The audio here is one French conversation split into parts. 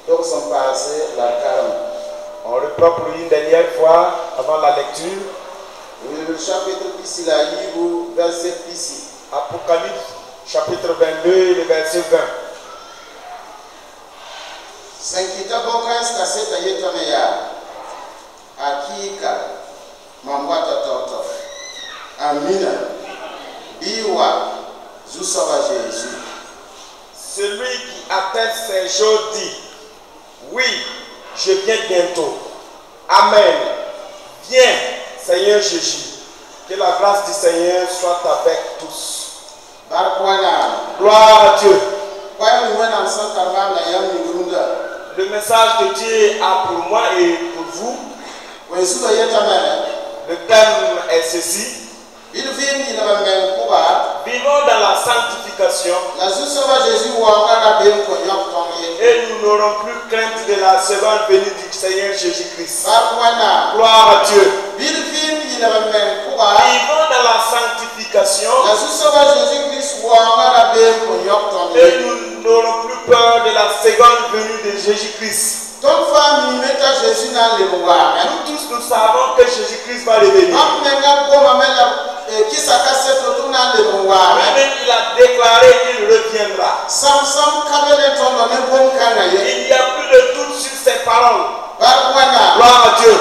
Donc sont passés la calme. On reprend pour une dernière fois avant la lecture. Le chapitre ici, la livre, verset ici. Apocalypse, chapitre 22 et le verset 20. Sankita Bokas Kaseta Yetameya. Akika. Mamwata Toto. Amina. Biwa. Zusawa Jésus. Celui qui atteste ces choses dit: oui, je viens bientôt. Amen. Viens, Seigneur Jésus. Que la grâce du Seigneur soit avec tous. Gloire à Dieu. Le message que Dieu a pour moi et pour vous. Le thème est ceci: vivons dans la sanctification et nous n'aurons plus crainte de la seconde venue du Seigneur Jésus-Christ. Gloire à Dieu. Vivons dans la sanctification et nous n'aurons plus peur de la seconde venue de Jésus-Christ. Ton famille met Jésus dans les rois. Nous tous nous savons que Jésus-Christ va revenir. Lui-même il a déclaré qu'il reviendra. Il n'y a plus de doute sur ses paroles. Gloire à Dieu.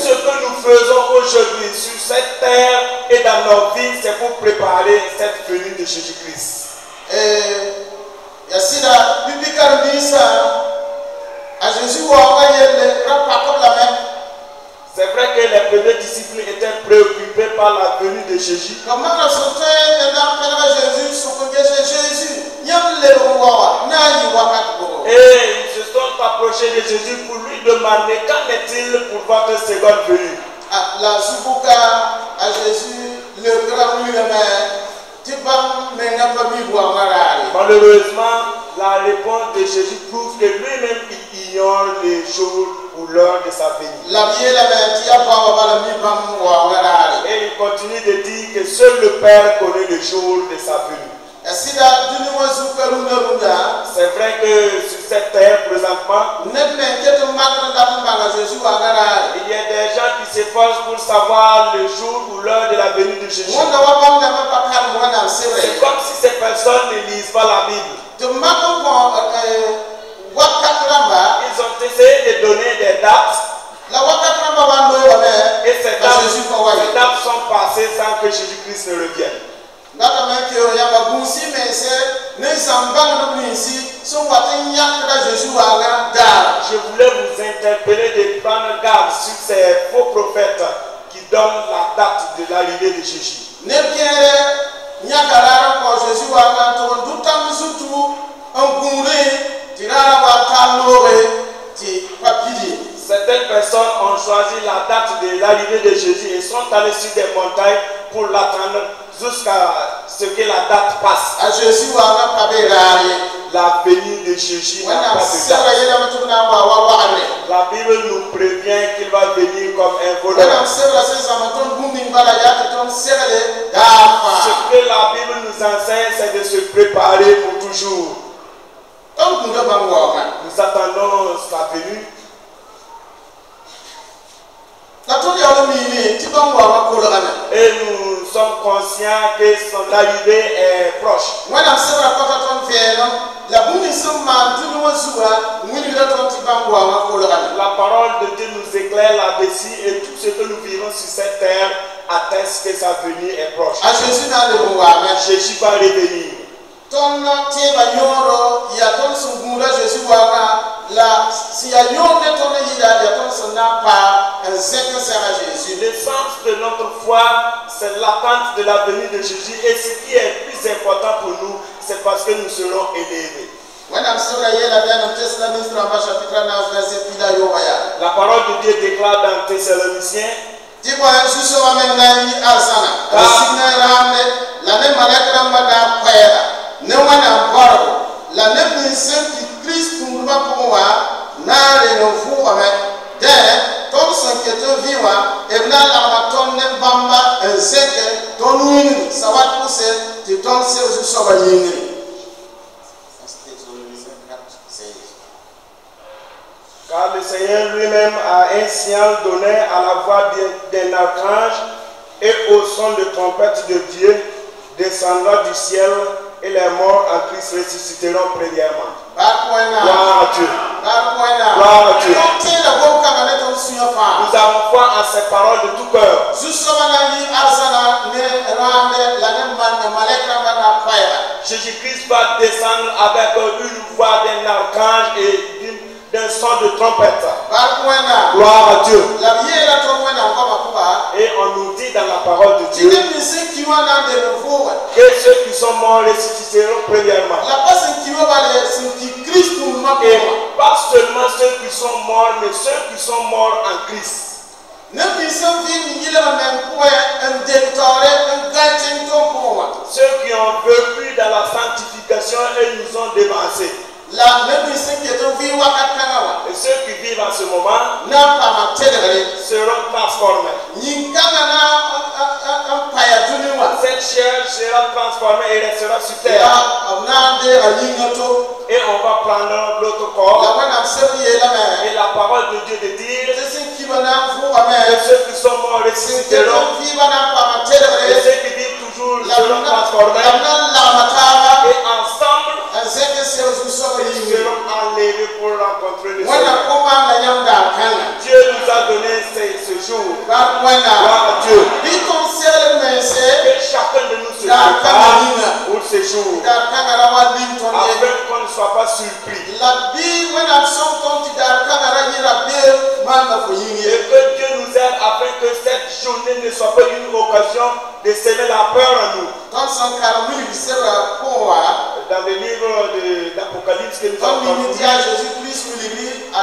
Ce que nous faisons aujourd'hui sur cette terre et dans nos vies, c'est pour préparer cette venue de Jésus-Christ. C'est vrai que les premiers disciples étaient préoccupés par la venue de Jésus. Et ils se sont approchés de Jésus pour lui demander qu'en est-il pour votre seconde venue. La Subuka à Jésus, le grand malheureusement, la réponse de Jésus prouve que lui-même il ignore les jours ou l'heure de sa venue. Et il continue de dire que seul le Père connaît le jour de sa venue. C'est vrai que sur cette terre présentement, il y a des gens qui s'efforcent pour savoir le jour ou l'heure de la venue de Jésus. C'est comme si ces personnes ne lisent pas la Bible. Ils ont essayé de donner des dates. Et ces dates sont passées sans que Jésus-Christ ne revienne. Je voulais vous interpeller de prendre garde sur ces faux prophètes qui donnent la date de l'arrivée de Jésus. Certaines personnes ont choisi la date de l'arrivée de Jésus et sont allés sur des montagnes pour l'attendre jusqu'à ce que la date passe. La venue de Jésus n'a pas de date. La Bible nous prévient qu'il va venir comme un voleur. Ce que la Bible nous enseigne, c'est de se préparer pour toujours. Nous attendons sa venue. Et nous sommes conscients que son arrivée est proche. La parole de Dieu nous éclaire là-dessus et tout ce que nous vivons sur cette terre atteste que sa venue est proche. Jésus va revenir. Le sens de notre foi, c'est l'attente de la venue de Jésus. Et ce qui est plus important pour nous, c'est parce que nous serons élevés. La parole de Dieu déclare dans Thessaloniciens car le Seigneur lui-même a un signal donné à la voix d'un archange et au son de trompette de Dieu descendra du ciel, et les morts en Christ ressusciteront premièrement. Gloire à Dieu. Gloire à Dieu. Nous avons foi en ces paroles de tout cœur. Jésus-Christ va descendre avec une voix d'un archange et d'un son de trompette. Gloire à Dieu. Et on nous dit dans la parole de Dieu que ceux qui sont morts ressusciteront premièrement. Et pas seulement ceux qui sont morts, mais ceux qui sont morts en Christ. Ceux qui ont vécu dans la sanctification et nous ont dévancés. Et ceux qui vivent en ce moment seront transformés. Cette chair sera transformée et restera sur terre. Et on va prendre l'autre corps. Et la parole de Dieu de dire que ceux qui sont morts ressusciteront. Et ceux qui vivent toujours seront transformés. Et ensemble, ils seront enlevés pour rencontrer le Seigneur. Dieu nous a donné ce jour. Gloire à Dieu. Que chacun de nous se prépare pour ce jour. Afin qu'on ne soit pas surpris. Et que Dieu nous aide afin que cette journée ne soit pas une occasion de semer la peur en nous. Dans le livre d'Apocalypse que nous avons lu, on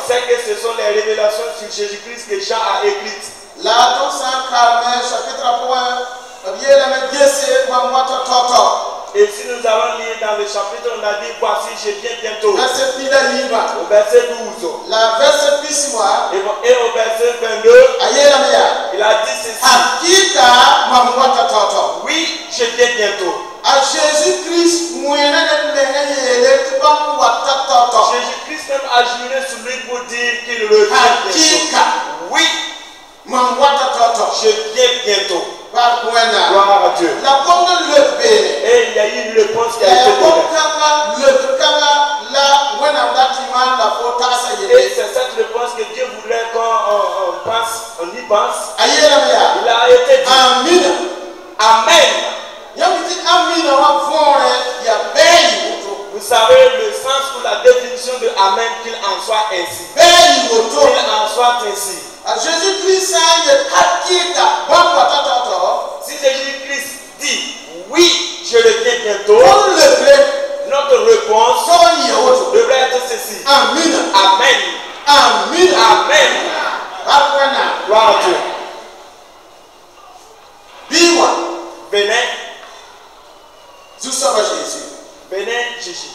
sait que ce sont les révélations sur Jésus-Christ que Jean a écrites. Et si nous avons lu dans le chapitre, on a dit voici je viens bientôt. Au verset 12. Et au verset 22, il a dit ceci. Oui, je viens bientôt. Jésus-Christ même a juré sur lui pour dire qu'il revient bientôt. Oui, je viens bientôt. Gloire à Dieu. Et il y a eu une réponse qui a été donnée. Et c'est cette réponse que Dieu voudrait qu'on pense, on y pense. Il a été dit. Amen. Vous savez le sens ou la définition de Amen, qu'il en soit ainsi. Qu'il en soit ainsi. Jésus-Christ si Jésus-Christ dit oui, je reviens bientôt, notre réponse devrait être ceci. Amen. Amen. Amen. Amen. Gloire à Dieu. Venez. Venez Jésus.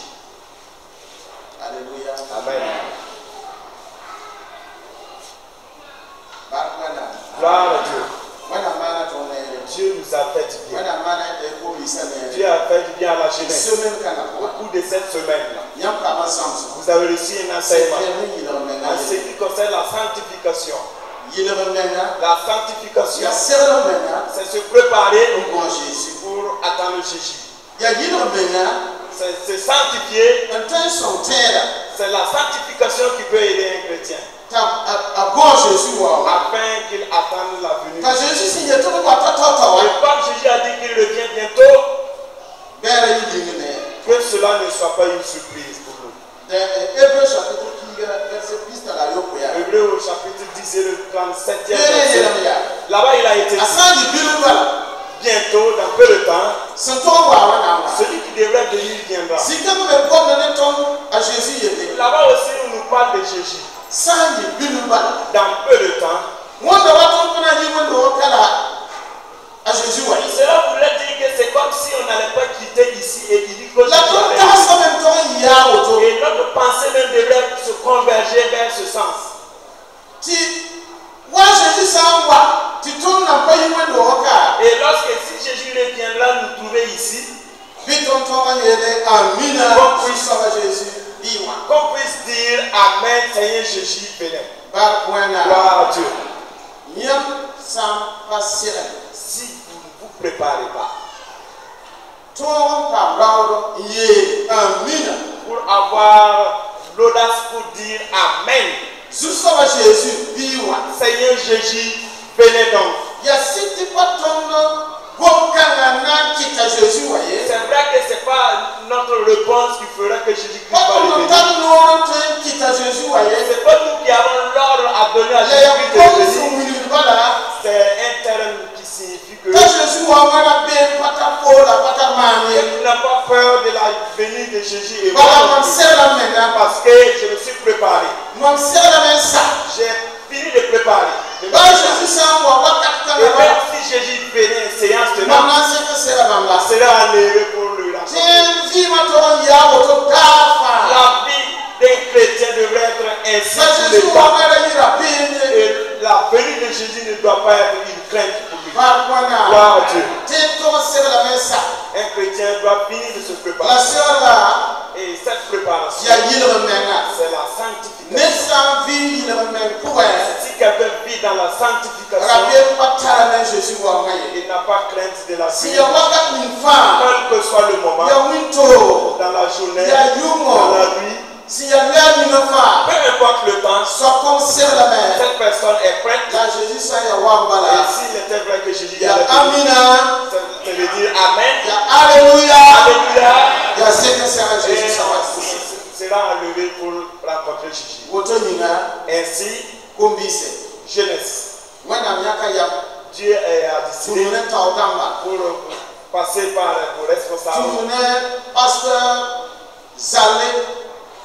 Alléluia. Amen. Gloire à Dieu. Dieu nous a fait du bien. Dieu a fait du bien à la jeunesse. Au cours de cette semaine-là, vous avez reçu un enseignement en ce qui concerne la sanctification. La sanctification, c'est se préparer pour attendre Jésus. C'est se sanctifier. C'est la sanctification qui peut aider un chrétien. Afin qu'il attende la venue. Et comme Jésus a dit qu'il revient bientôt, que cela ne soit pas une surprise pour nous. Hébreu au chapitre 10 et le 37e verset. Là-bas il a été dit, bientôt, dans peu de temps, celui qui devrait venir viendra. Là-bas aussi on nous parle de Jésus. Dans peu de temps, cela voulait dire que c'est comme si on n'allait pas quitter ici et il dit que et notre pensée même devrait se converger vers ce sens. Et lorsque si Jésus reviendra nous trouver ici, qu'on puisse dire Amen, Seigneur Jésus, venez. Gloire à Dieu. Si vous ne vous préparez pas pour avoir l'audace pour dire Amen, Seigneur Jésus, venez donc. C'est vrai que ce n'est pas notre réponse qui fera que Jésus-Christ va revenir. C'est pas nous qui avons l'ordre à donner à Jésus-Christ de venir. C'est un terme qui signifie que tu n'as pas peur de la venue de Jésus et moi parce que je me suis préparé. J'ai fini de préparer. Et même si Jésus venait en séance, cela enlevé pour lui la Tiens, vie ma toi ya auto dafa. La vie d'un chrétien devrait être ainsi Ça tous Jésus les wa temps. mera ira pinde. Et la venue de Jésus ne doit pas être une crainte pour lui. Par kwana. Gloire à Dieu. Tiens, toi c'est la messa. Un chrétien doit finir de se La préparer. sœur là, Et cette préparation, ya yile menga. c'est la sanctification. Nessa vie yile menga pour Si quelqu'un vit dans la sanctification, Rabbi patara na Jésus wa maye. il n'a pas crainte de la Si vie. ya waka min fa. Quel que soit le moment, Ya winto. dans la journée, Ya dans yumo. la nuit, Si ya lea min fa. peu importe le temps, So comme c'est la main. cette personne est prête. La Jésus sa ya wambala. Et s'il était vrai que Jésus Ya allait venir, amina. ça veut dire Amen. Ya alléluia. Alléluia. Ya c'est que c'est un Et Jésus sa wa. sera enlevé pour rencontrer Jésus. Woto nyina Ainsi, kombise. jeunesse. Wana miaka ya Dieu a décidé tumune taudamba. pour passer par vos responsables Tumune pasteur Zale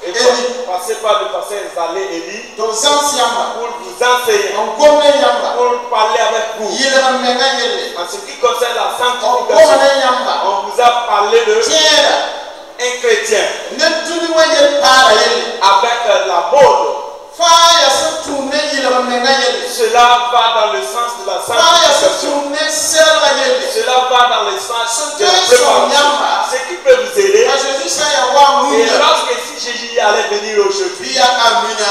et Eli. passer par le pasteur Zalé Eli Donc zansiamba. pour vous enseigner, On gomne yamba. pour parler avec vous. Yile menga yele. En ce qui concerne la On sanctification, gomne yamba. on vous a parlé de Tiens. un chrétien Ne tuni wa yele para yele. avec la mode. Fa ya se tourner yile menga yele. Cela va dans le sens de la Fa ya se sanctification. tourner serra yele. Cela va dans le sens de la Dieu son préparation. yamba. Ce qui peut vous aider. La Jésus sa ya wa Et muna. lorsque si Jésus allait venir aujourd'hui, Via amina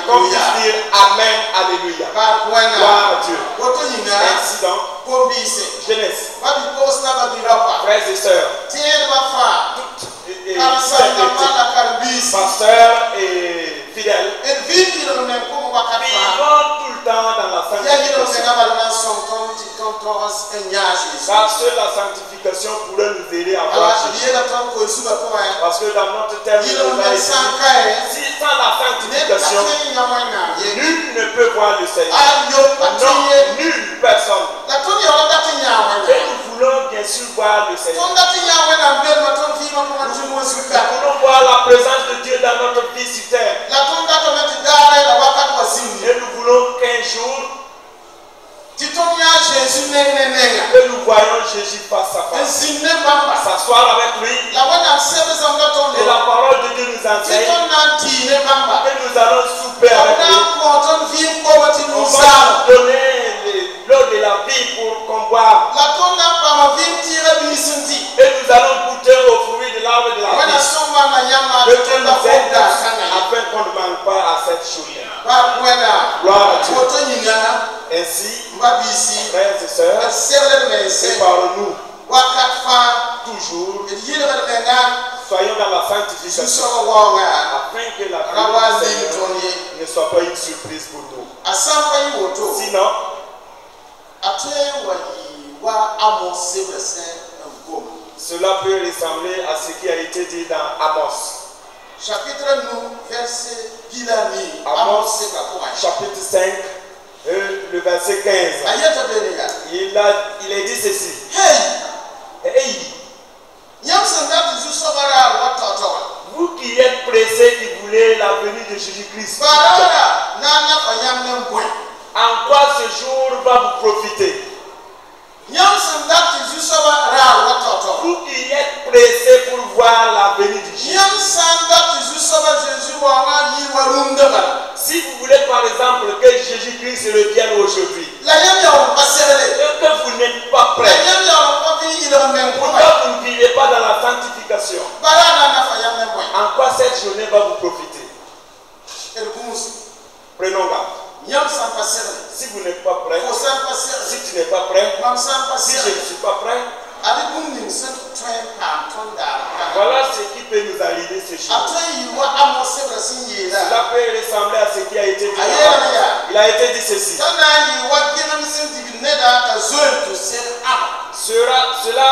qu'on puisse alléluia. dire Amen, Alléluia. Par Gloire kwana. à Dieu. Woto nyina Ainsi donc, kombise. jeunesse, Babi posta babi rapa. frères et sœurs, Tiens ma fa. toutes et Karasa na mala karbis. pasteurs et fidèles, Et vivre yile menga comme wakati. vivons tout le temps dans la Ya yile sanctification. menga balna son konti kontoras enyaji. Parce que la sanctification pourrait nous aider à voir Ala Jésus. yele tan ko suba ko ya. Parce que dans notre terme, Yile nous a menga écrit, sankae. si sans la Ne sanctification, patin ya wana. Ye. nul ne peut voir le Seigneur. Ayo Non, patin. nulle personne. La toni ya datin ya wana. Et nous voulons bien sûr voir le Seigneur. Ton datin ya wana mbele maton fi ma ko tu mo Nous suka. voulons voir la présence de Dieu dans notre vie sur terre. La ton datin meti dare la wakati wa zini. Et nous voulons qu'un jour, Titonia Jésus nenga. que nous voyons Jésus face à face. Zine bamba. S'asseoir avec lui. La wana sebe zamba tondo. Et la parole de Dieu nous enseigne Titon nanti ne bamba. que nous allons souper avec lui. On a konton vi ko wati On musa. va nous donner l'eau de la vie pour qu'on boive. La ton na pa ma vi tire bi sinti. Et nous allons goûter au fruit de l'arbre de la Wana vie. somba na yama Que Dieu ton da nous aide fonda kana. afin qu'on ne manque pas à cette journée. Ba kwena. Gloire à Dieu. Woto nyina. Ainsi, Mbabisi. frères et sœurs, Serle mense. séparons-nous Wakat fa. toujours. Yile menga. Soyons dans la sanctification Suso wonga. afin que la Rawa vie du zin Seigneur tonye. ne soit pas une surprise pour nous. Asampa yi woto. Sinon, Atoye wa amose verse ngom. cela peut ressembler à ce qui a été dit dans Amos. Chapitre nous verset pilami. Amos, Amose ka ko. chapitre 5, le verset 15. Ayeta benega. Il est dit ceci. Hey, Hey, yam sanda tu sobara wa toto. vous qui êtes pressés, qui voulez la venue de Jésus-Christ, Barara na na fanyam nem boy. en quoi ce jour va vous profiter? Yam sanda tu sobara wa toto. Vous qui êtes pressés pour voir la venue de Jésus. Yam sanda tu sobara Jésus wa ma yi wa runda. Si vous voulez par exemple que Jésus-Christ revienne aujourd'hui, La yam ya on passerele. et que vous n'êtes pas La prêts, yam ya on pa vi ila men ko. pourquoi vous ne vivez pas dans la sanctification? Barara na fanyam nem boy. En quoi cette journée va vous profiter? El kumus. Prenons garde. Yam san passerele. Si vous n'êtes pas prêt, Ko san passerele. si tu n'es pas prêt, Mam san si je passerele. ne suis pas prêt, Ali kum sen twen pam ton da. voilà ce qui peut nous arriver ce jour. Atoye yi wa amose verse yela. Cela peut ressembler à ce qui a été dit. Alléluia. Il a été dit ceci. Tana yi wa gina misin divineda ka zoe to sel am. Cela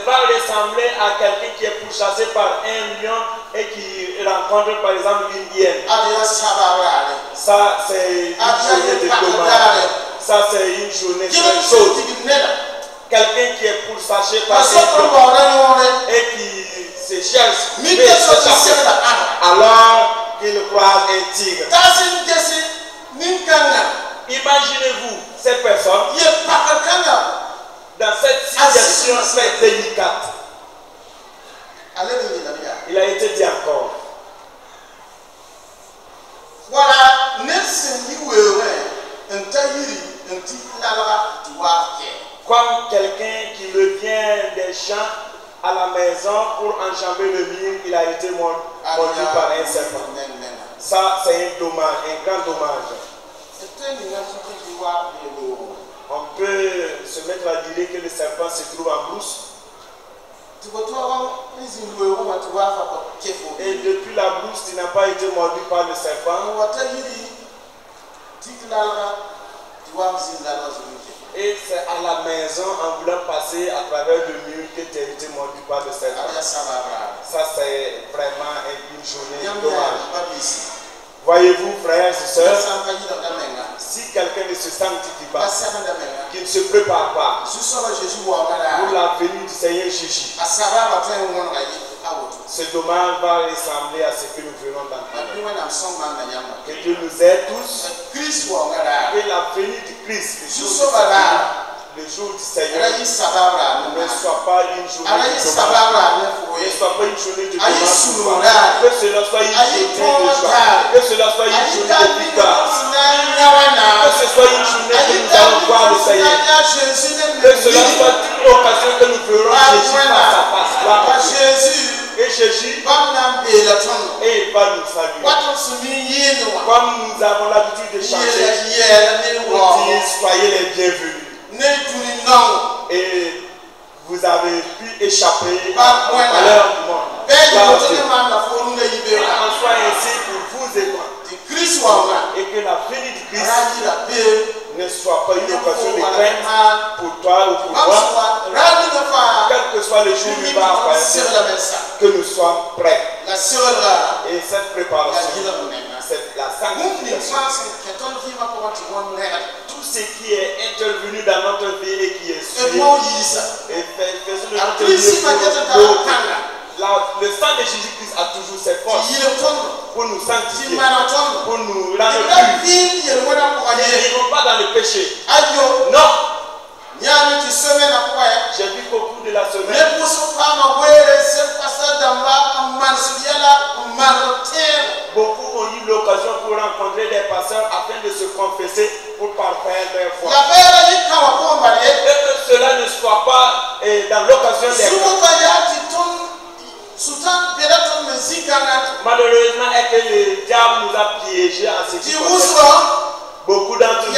va ressembler à quelqu'un qui est pourchassé par un lion et qui rencontre par exemple une hyène. Adia sabara. Ça, c'est une journée de dommage. Ça, c'est une journée Gina très misin chaude. divineda. Quelqu'un qui est pourchassé par Parce un que lion on va yore. et qui se cherche, Mi veut te so to s'échapper, sel am. alors qu'il croise un tigre. Tasin desi ninkanga. Imaginez-vous cette personne Ye pakakanga. dans cette situation très délicate. Il a été dit encore. Voilà, comme quelqu'un qui revient des champs à la maison pour enjamber le mur, il a été mordu par un serpent. Ça, c'est un dommage, un grand dommage. On peut se mettre à dire que le serpent se trouve en brousse. Et depuis la brousse, tu n'as pas été mordu par le serpent. Et c'est à la maison, en voulant passer à travers le mur, que tu as été mordu par le serpent. Ça, c'est vraiment une journée dommage. Voyez-vous, frères et sœurs, si quelqu'un ne se sanctifie pas, qu'il ne se prépare pas pour la venue du Seigneur Jésus, ce dommage va ressembler à ce que nous venons d'entendre. Que Dieu nous aide tous, que la venue du Christ, le jour du Seigneur, ne soit pas une journée de dommage, ne soit pas une journée de dommage, que cela soit une journée de joie, que cela soit une journée de victoire, que ce soit une journée que nous allons voir le Seigneur, que cela soit une occasion que nous verrons Jésus face à face. Et Jésus, et il va nous saluer. Comme nous avons l'habitude de chanter, on dit soyez les bienvenus. Et vous avez pu échapper à l'heure du monde. En soit ainsi pour vous et moi. Et que la venue du Christ ne soit pas une occasion de crainte pour toi ou pour moi. Quel que soit le jour qui va apparaître, que nous soyons prêts. Et cette préparation, c'est la sanctification. Tout ce qui est intervenu dans notre vie et qui est suivi, et faisons de notre vie le sang de Jésus-Christ a toujours ses forces pour nous sanctifier, pour nous rendre purs. Ils ne vont pas dans le péché. Non. J'ai vu qu'au cours de la semaine, beaucoup ont eu l'occasion pour rencontrer des pasteurs afin de se confesser pour parfaire leur foi. Et que cela ne soit pas dans l'occasion des malheureusement, est que le diable nous a piégés à ce qui beaucoup d'entre nous.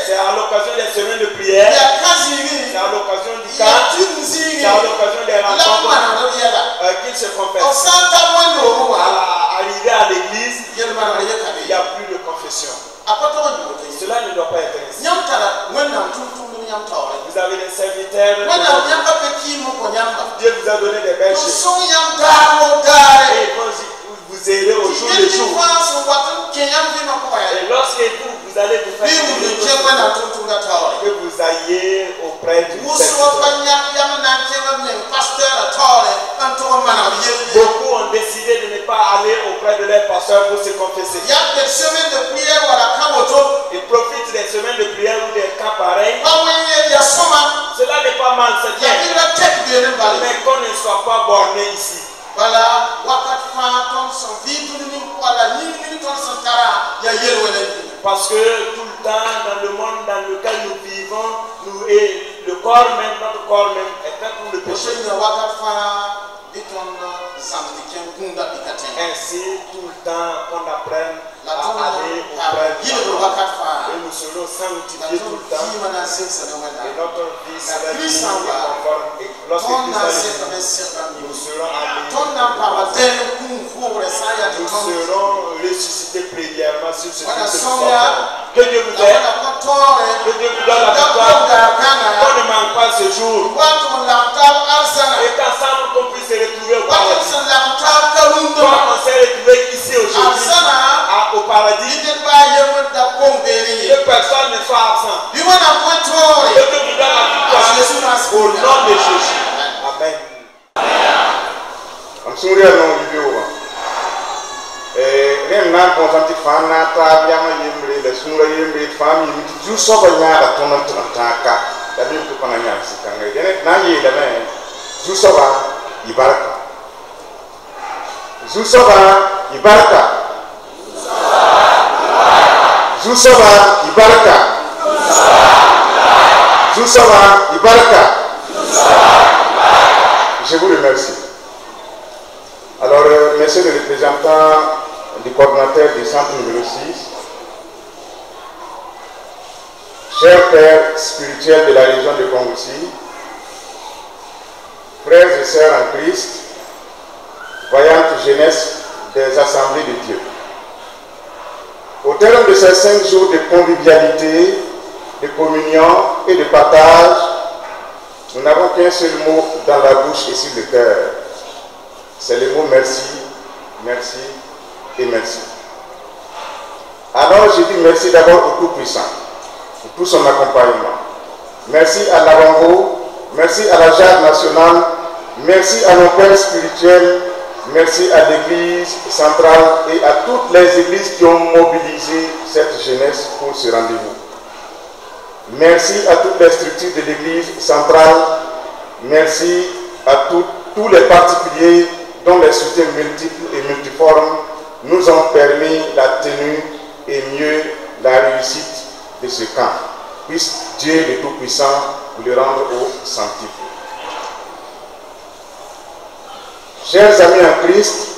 C'est à l'occasion des semaines de prière. C'est à l'occasion du cas. C'est à l'occasion des rencontres qu'ils se confessent. Arrivé à l'église, il n'y a plus de confession. Cela ne doit pas être ainsi. Vous avez des serviteurs. Dieu vous a donné des bergers. Et vous aider au jour le jour. Et lorsque vous allez vous faire que vous ayez auprès du serviteur. Beaucoup ont décidé de ne pas aller auprès de leur pasteur pour se confesser. Ils profitent des semaines de prière ou des cas pareils. Cela n'est pas mal, c'est bien. Mais qu'on ne soit pas borné ici. Parce que tout le temps, dans le monde dans lequel nous vivons, le corps même, notre corps même, est fait pour le péché. Ainsi, tout le temps qu'on apprenne à aller auprès de Dieu. Et nous serons sanctifiés tout le temps. Et notre vie sera conforme. Et lorsque nous serons amenés, nous serons ressuscités premièrement sur ce que que Dieu vous aide. Que Dieu vous donne la victoire. Qu'on ne manque pas ce jour. Et qu'ensemble qu'on puisse se retrouver au paradis. Comme on s'est retrouvé ici aujourd'hui au paradis. Que personne ne soit absent. Que Dieu vous donne la victoire au nom de Jésus. Amen. Rem na konsanti fan na ta biama yembre le sura yembre fami mi ju so ba nya da tonan taka da bi ko pana nya sikanga dene na yi da me Zusova Ibaraka. Zusova Ibaraka. Zusova Ibaraka. Zusova Ibaraka. Je vous remercie. Alors, monsieur le représentant du coordinateur du centre numéro 6, chers pères spirituels de la région de Kongoussi, frères et sœurs en Christ, vaillante jeunesse des assemblées de Dieu. Au terme de ces 5 jours de convivialité, de communion et de partage, nous n'avons qu'un seul mot dans la bouche et sur le cœur. C'est le mot merci, merci et merci. Alors je dis merci d'abord au Tout-Puissant pour tout son accompagnement. Merci à l'Avango, merci à la JAD nationale, merci à nos pères spirituels, merci à l'église centrale et à toutes les églises qui ont mobilisé cette jeunesse pour ce rendez-vous. Merci à toutes les structures de l'église centrale, merci à tous les particuliers dont les soutiens multiples et multiformes nous ont permis la tenue et mieux la réussite de ce camp. Puisse Dieu le Tout-Puissant vous le rendre au centuple. Chers amis en Christ,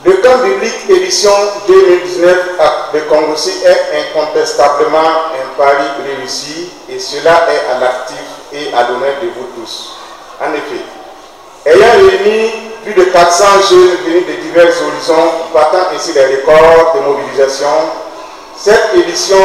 le camp biblique édition 2019 de Kongoussi est incontestablement un pari réussi et cela est à l'actif et à l'honneur de vous tous. En effet, ayant réuni plus de 400 jeunes venus de divers horizons, battant ainsi les records de mobilisation, cette édition,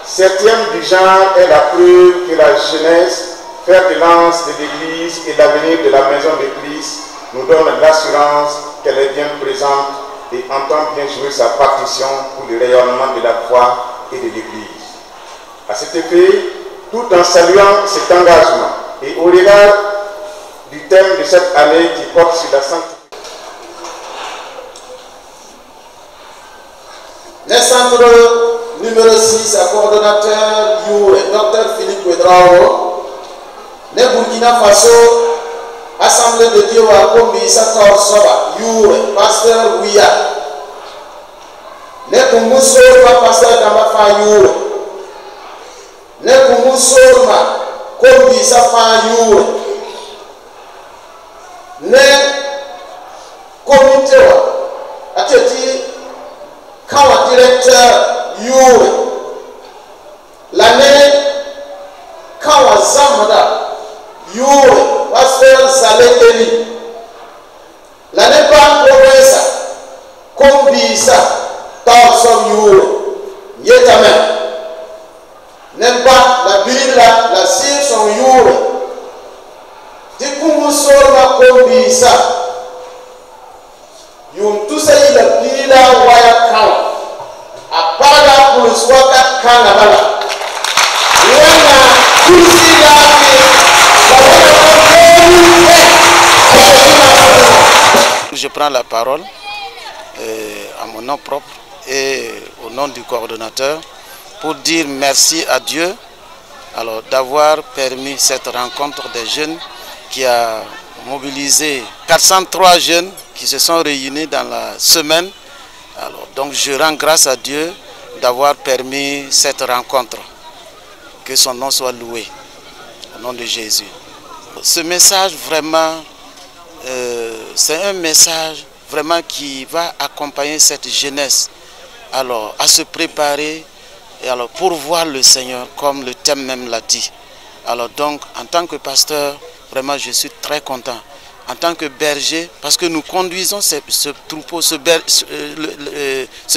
7e du genre, est la preuve que la jeunesse, fer de lance de l'Église et l'avenir de la maison de Christ nous donne l'assurance qu'elle est bien présente et entend bien jouer sa partition pour le rayonnement de la foi et de l'Église. À cet effet, tout en saluant cet engagement et au regard du thème de cette année qui porte sur la sanctification. Le centre numéro 6 à coordonnateur Dr Philippe Ouedrao, le Burkina Faso, Assemblée de Dieu à Kombi Sator Soba, Pasteur Ouya, le Kumuso, Pasteur Damafa Youre, le Kumuso, Kombi Safa Youre, le comité a été quand directeur Youre, l'année quand Zamada Youre, Pasteur Salé, l'année pas Provença, Kombisa, Tarsom Youre, Yétamen, n'aime pas la Bible, la cire son Youre. Dikumu sorma Kombisa, yum tout ça il a pila waya kan, à part la pour le soir kanabala. Je prends la parole à mon nom propre et au nom du coordonnateur pour dire merci à Dieu d'avoir permis cette rencontre des jeunes qui a mobilisé 403 jeunes qui se sont réunis dans la semaine. Donc je rends grâce à Dieu d'avoir permis cette rencontre. Que son nom soit loué, au nom de Jésus. Ce message vraiment, c'est un message vraiment qui va accompagner cette jeunesse à se préparer pour voir le Seigneur comme le thème même l'a dit. Donc en tant que pasteur, vraiment je suis très content. En tant que berger, parce que nous conduisons ce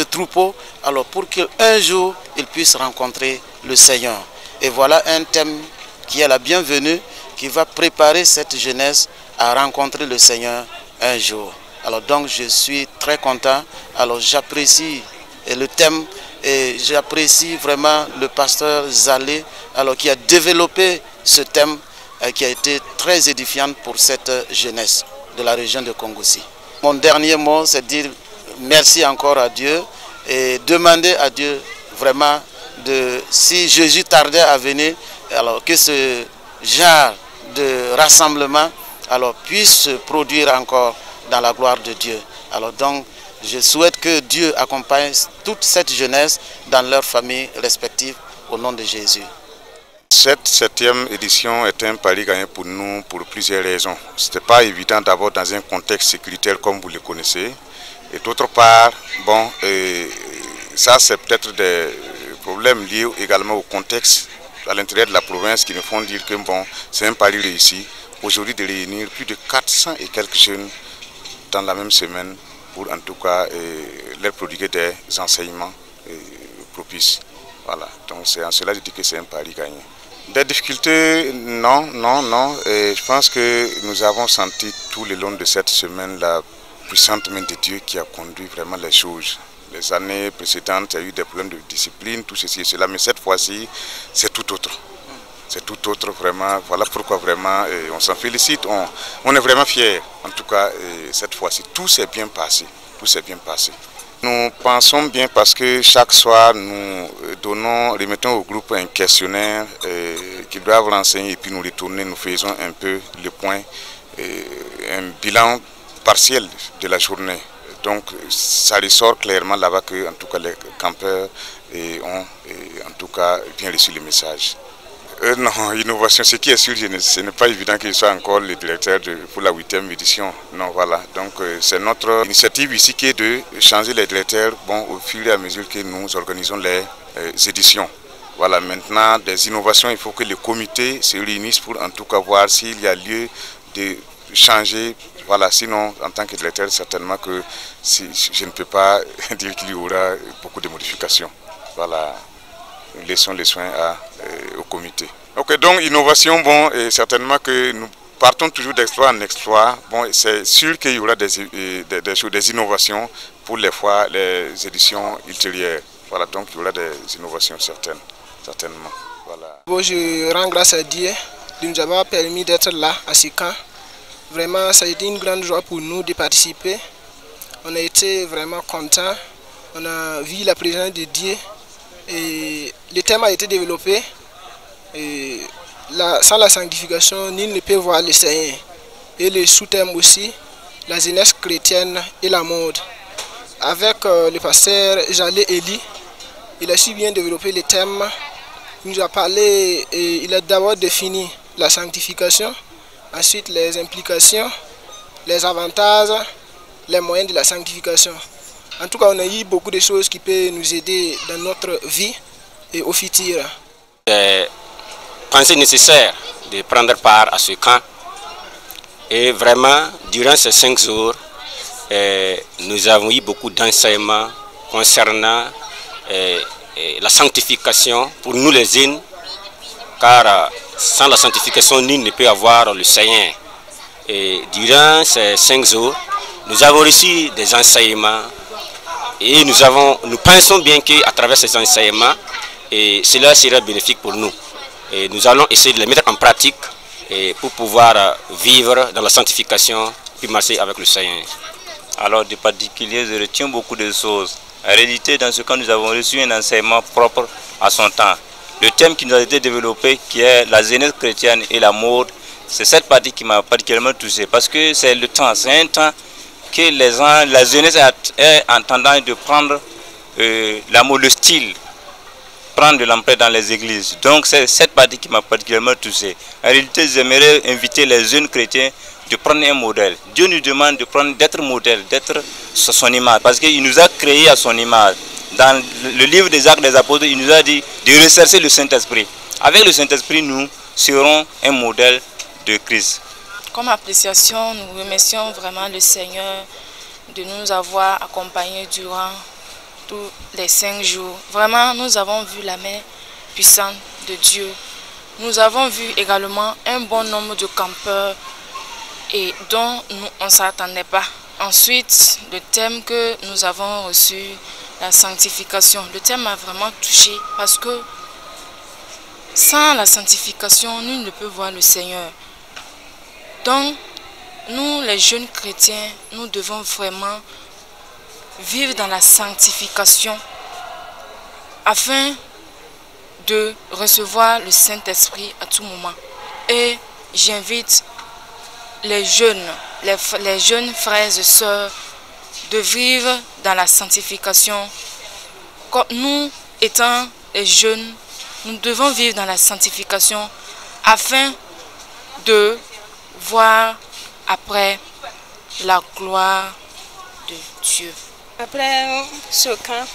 troupeau pour qu'un jour il puisse rencontrer le Seigneur. Et voilà un thème qui est la bienvenue, qui va préparer cette jeunesse à rencontrer le Seigneur un jour. Donc je suis très content. J'apprécie le thème et j'apprécie vraiment le pasteur Zalé qui a développé ce thème qui a été très édifiant pour cette jeunesse de la région de Kongoussi. Mon dernier mot, c'est dire merci encore à Dieu et demander à Dieu vraiment si Jésus tardait à venir, que ce genre de rassemblement alors puisse se produire encore dans la gloire de Dieu. Alors donc, je souhaite que Dieu accompagne toute cette jeunesse dans leurs familles respectives au nom de Jésus. Cette 7e édition est un pari gagné pour nous pour plusieurs raisons. Ce n'était pas évident d'abord dans un contexte sécuritaire comme vous le connaissez. Et d'autre part, bon, ça c'est peut-être des problèmes liés également au contexte à l'intérieur de la province qui nous font dire que bon, c'est un pari réussi. Aujourd'hui de réunir plus de 400 et quelques jeunes dans la même semaine pour en tout cas leur prodiguer des enseignements propices. Voilà, donc c'est en cela que je dis que c'est un pari gagné. Des difficultés, non. Et je pense que nous avons senti tout le long de cette semaine la puissante main de Dieu qui a conduit vraiment les choses. Les années précédentes, il y a eu des problèmes de discipline, tout ceci et cela, mais cette fois-ci, c'est tout autre. C'est tout autre vraiment. Voilà pourquoi vraiment on s'en félicite. On est vraiment fiers. En tout cas, cette fois-ci, tout s'est bien passé. Tout s'est bien passé. Nous pensons bien parce que chaque soir, nous remettons au groupe un questionnaire qu'ils doivent renseigner et puis nous retourner, nous faisons un peu le point, un bilan partiel de la journée. Donc ça ressort clairement là-bas que en tout cas les campeurs ont en tout cas bien reçu le message. Non, innovation, ce qui est sûr, ce n'est pas évident qu'il soit encore le directeur pour la 8e édition. Non, voilà. Donc c'est notre initiative ici qui est de changer les directeurs au fur et à mesure que nous organisons les éditions. Voilà, maintenant, des innovations, il faut que le comité se réunisse pour en tout cas voir s'il y a lieu de changer. Voilà, sinon, en tant que directeur, certainement que je ne peux pas dire qu'il y aura beaucoup de modifications. Voilà. Nous laissons les soins au comité. Ok, donc innovation, certainement que nous partons toujours d'exploit en exploit. Bon, c'est sûr qu'il y aura des innovations pour les éditions ultérieures. Voilà, donc il y aura des innovations certainement. Voilà. Bon, je rends grâce à Dieu de nous avoir permis d'être là à ce camp. Vraiment, ça a été une grande joie pour nous de participer. On a été vraiment contents. On a vu la présence de Dieu. Et le thème a été développé. Et sans la sanctification, nul ne peut voir le Seigneur. Et le sous-thème aussi, la jeunesse chrétienne et la mode. Avec le pasteur Jalé Eli, il a su bien développer le thème. Il nous a parlé, et il a d'abord défini la sanctification, ensuite les implications, les avantages, les moyens de la sanctification. En tout cas, on a eu beaucoup de choses qui peuvent nous aider dans notre vie et au futur. J'ai pensé nécessaire de prendre part à ce camp. Et vraiment, durant ces 5 jours, nous avons eu beaucoup d'enseignements concernant la sanctification pour nous les jeunes. Car sans la sanctification, nul ne peut avoir le Seigneur. Et durant ces 5 jours, nous avons reçu des enseignements. Et nous pensons bien qu'à travers ces enseignements, cela sera bénéfique pour nous. Et nous allons essayer de les mettre en pratique pour pouvoir vivre dans la sanctification puis marcher avec le Seigneur. Alors, de particulier, je retiens beaucoup de choses. En réalité, dans ce cas, nous avons reçu un enseignement propre à son temps. Le thème qui nous a été développé, qui est la jeunesse chrétienne et la mode, c'est cette partie qui m'a particulièrement touché. Parce que c'est le temps, c'est un temps que la jeunesse est en tendance de prendre la mode, le style, prendre de l'ampleur dans les églises. Donc c'est cette partie qui m'a particulièrement touché. En réalité, j'aimerais inviter les jeunes chrétiens de prendre un modèle. Dieu nous demande d'être modèle, d'être sur son image, parce qu'il nous a créés à son image. Dans le livre des Actes des Apôtres, il nous a dit de rechercher le Saint-Esprit. Avec le Saint-Esprit, nous serons un modèle de Christ. Comme appréciation, nous remercions vraiment le Seigneur de nous avoir accompagnés durant tous les 5 jours. Vraiment, nous avons vu la main puissante de Dieu. Nous avons vu également un bon nombre de campeurs et dont on ne s'attendait pas. Ensuite, le thème que nous avons reçu, la sanctification. Le thème m'a vraiment touché parce que sans la sanctification, nul ne peut voir le Seigneur. Donc, nous les jeunes chrétiens, nous devons vraiment vivre dans la sanctification afin de recevoir le Saint-Esprit à tout moment. Et j'invite les jeunes frères et sœurs de vivre dans la sanctification. Nous, étant les jeunes, nous devons vivre dans la sanctification afin de voir après la gloire de Dieu. Après ce camp,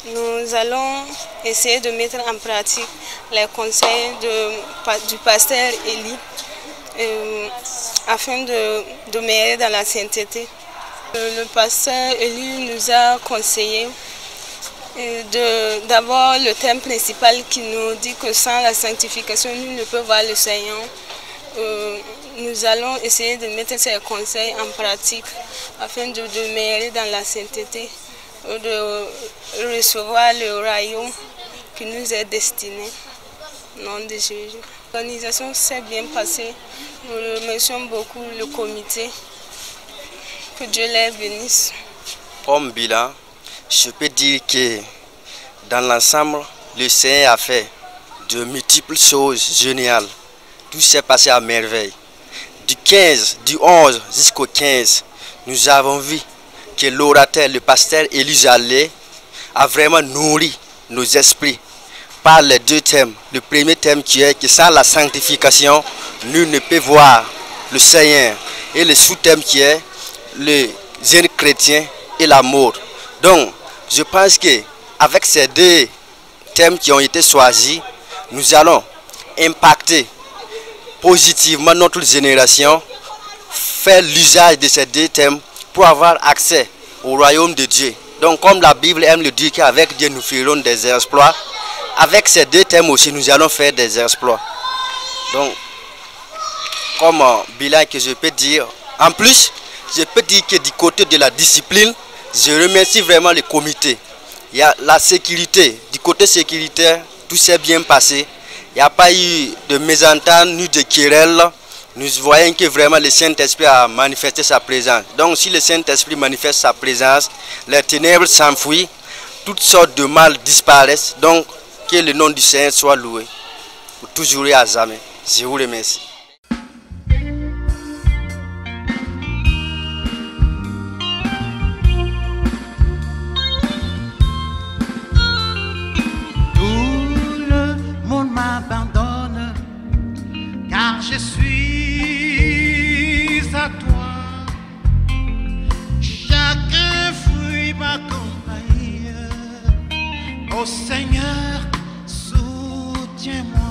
nous allons essayer de mettre en pratique les conseils du pasteur Élie afin de demeurer dans la sainteté. Le pasteur Élie nous a conseillé d'abord le thème principal qui nous dit que sans la sanctification, nous ne pouvons voir le Seigneur. Nous allons essayer de mettre ces conseils en pratique afin de demeurer dans la sainteté, de recevoir le royaume qui nous est destiné. Au nom de Jésus. L'organisation s'est bien passée. Nous remercions beaucoup le comité. Que Dieu les bénisse. Comme bilan, je peux dire que dans l'ensemble, le Seigneur a fait de multiples choses géniales. Tout s'est passé à merveille. Du 11 jusqu'au 15, nous avons vu que l'orateur, le pasteur Élie Jallet, a vraiment nourri nos esprits par les deux thèmes. Le premier thème qui est que sans la sanctification, nul ne peut voir le Seigneur. Et le sous-thème qui est les jeunes chrétiens et la mort. Donc, je pense qu'avec ces deux thèmes qui ont été choisis, nous allons impacter positivement notre génération, faire l'usage de ces deux thèmes pour avoir accès au royaume de Dieu. Donc, comme la Bible aime le dire qu'avec Dieu nous ferons des exploits, avec ces deux thèmes aussi nous allons faire des exploits. Donc, comme bilan que je peux dire, en plus, je peux dire que du côté de la discipline, je remercie vraiment le comité. Il y a la sécurité, du côté sécuritaire, tout s'est bien passé. Il n'y a pas eu de mésentente ni de querelle. Nous voyons que vraiment le Saint-Esprit a manifesté sa présence. Donc si le Saint-Esprit manifeste sa présence, les ténèbres s'enfuient, toutes sortes de mal disparaissent. Donc que le nom du Seigneur soit loué, pour toujours et à jamais. Je vous remercie. M'abandonne car je suis à toi. Chacun fuit ma compagnie. Ô Seigneur, soutiens-moi.